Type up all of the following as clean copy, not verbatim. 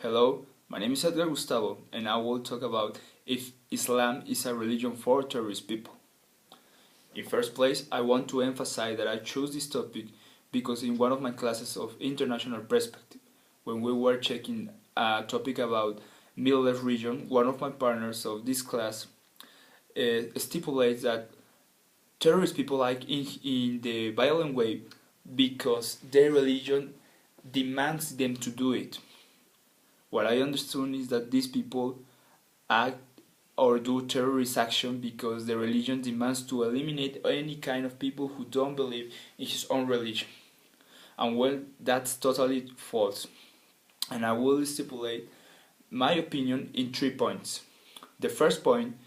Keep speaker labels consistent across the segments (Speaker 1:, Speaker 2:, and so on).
Speaker 1: Hello, my name is Edgar Gustavo, and I will talk about if Islam is a religion for terrorist people. In first place, I want to emphasize that I chose this topic because in one of my classes of international perspective, when we were checking a topic about Middle East region, one of my partners of this class stipulates that terrorist people like in the violent way because their religion demands them to do it. What I understood is that these people act or do terrorist action because their religion demands to eliminate any kind of people who don't believe in his own religion. And well, that's totally false. And I will stipulate my opinion in 3 points. The first point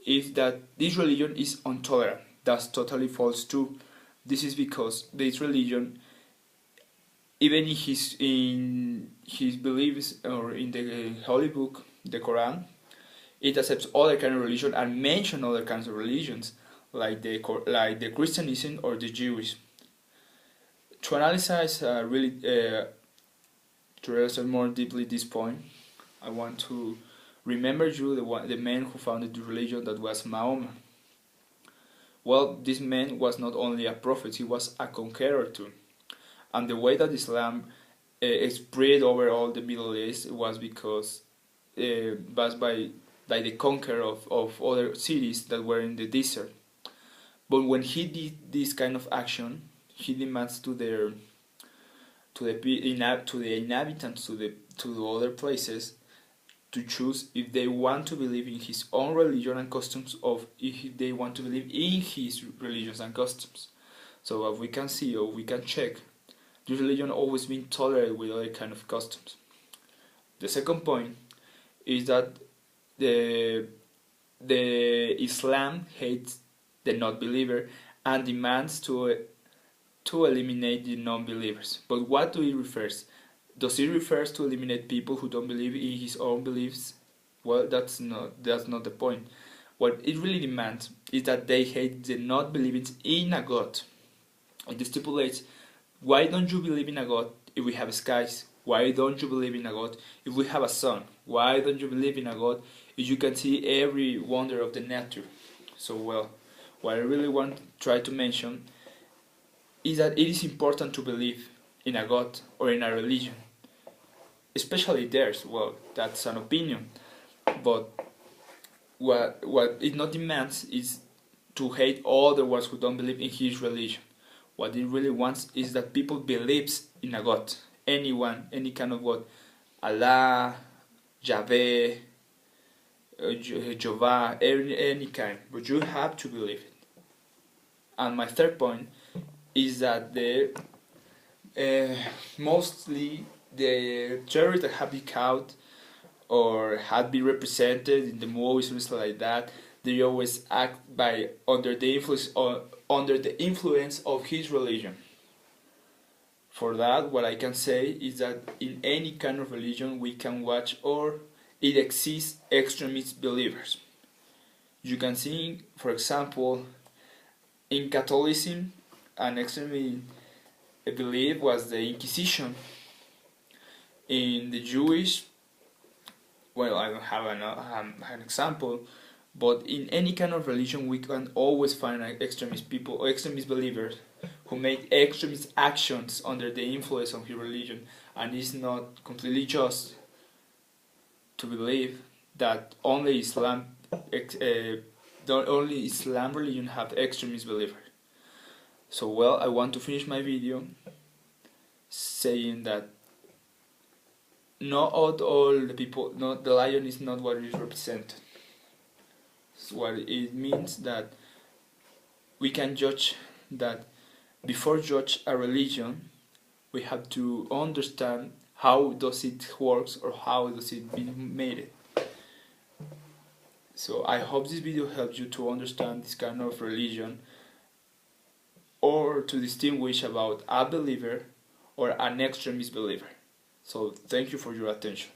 Speaker 1: is that this religion is intolerant. That's totally false too. This is because this religion, even in his beliefs or in the holy book, the Quran, it accepts other kind of religion and mention other kinds of religions like the Christianism or the Jewish. To analyze to realize more deeply this point, I want to remember you the man who founded the religion, that was Mahoma. Well, this man was not only a prophet, he was a conqueror too. And the way that Islam spread over all the Middle East was because was by the conquer of other cities that were in the desert. But when he did this kind of action, he demands to the inhabitants to the other places to choose if they want to believe in his own religion and customs, or if they want to believe in his religions and customs. So as we can see or we can check, this religion always been tolerated with other kind of customs. The second point is that the Islam hates the non-believer and demands to eliminate the non-believers. But what do it refers? Does it refers to eliminate people who don't believe in his own beliefs? Well, that's not the point. What it really demands is that they hate the non-believers in a God. It stipulates, why don't you believe in a God if we have skies? Why don't you believe in a God if we have a sun? Why don't you believe in a God if you can see every wonder of the nature? So well, what I really want to try to mention is that it is important to believe in a God or in a religion. Especially theirs, well, that's an opinion. But what it not demands is to hate all the ones who don't believe in his religion. What it really wants is that people believes in a God. Anyone, any kind of God. Allah, Yahweh, Jehovah, any kind. But you have to believe it. And my third point is that mostly the terrorists that have been caught or have been represented in the movies and stuff like that, they always act under the influence of his religion. For that, what I can say is that in any kind of religion we can watch or it exists extremist believers. You can see, for example, in Catholicism, an extremist belief was the Inquisition. In the Jewish, well, I don't have an example, but in any kind of religion we can always find extremist people or extremist believers who make extremist actions under the influence of his religion, and it's not completely just to believe that only Islam religion have extremist believers. So well, I want to finish my video saying that not all the people, the lion is not what it is represented. So what it means that we can judge that before judge a religion, we have to understand how does it works or how does it be made. So I hope this video helps you to understand this kind of religion or to distinguish about a believer or an extremist believer. So thank you for your attention.